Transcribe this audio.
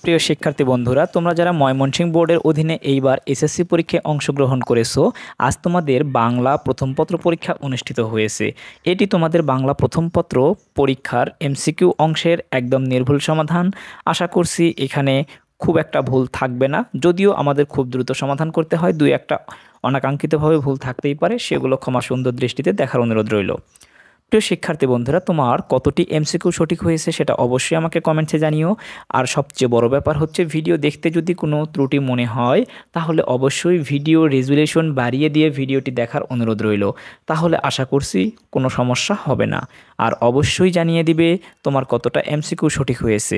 প্রিয় শিক্ষার্থী বন্ধুরা, তোমরা যারা ময়মনসিংহ বোর্ডের অধীনে এইবার এসএসসি পরীক্ষায় অংশগ্রহণ করেছো, আজ তোমাদের বাংলা প্রথম পত্র পরীক্ষা অনুষ্ঠিত হয়েছে। এটি তোমাদের বাংলা প্রথম পত্র পরীক্ষার এমসিকিউ অংশের একদম নির্ভুল সমাধান। আশা করছি এখানে খুব একটা ভুল থাকবে না, যদিও আমাদের খুব দ্রুত সমাধান করতে হয়, দুই একটা অনাকাঙ্ক্ষিতভাবে ভুল থাকতেই পারে, সেগুলো ক্ষমা সুন্দর দৃষ্টিতে দেখার অনুরোধ রইল। প্রিয় শিক্ষার্থী বন্ধুরা, তোমার কতটি এমসিকিউ সঠিক হয়েছে সেটা অবশ্যই আমাকে কমেন্টসে জানিও। আর সবচেয়ে বড় ব্যাপার হচ্ছে, ভিডিও দেখতে যদি কোনো ত্রুটি মনে হয় তাহলে অবশ্যই ভিডিও রেজুলেশন বাড়িয়ে দিয়ে ভিডিওটি দেখার অনুরোধ রইল, তাহলে আশা করছি কোনো সমস্যা হবে না। আর অবশ্যই জানিয়ে দিবে তোমার কতটা এমসিকিউ সঠিক হয়েছে।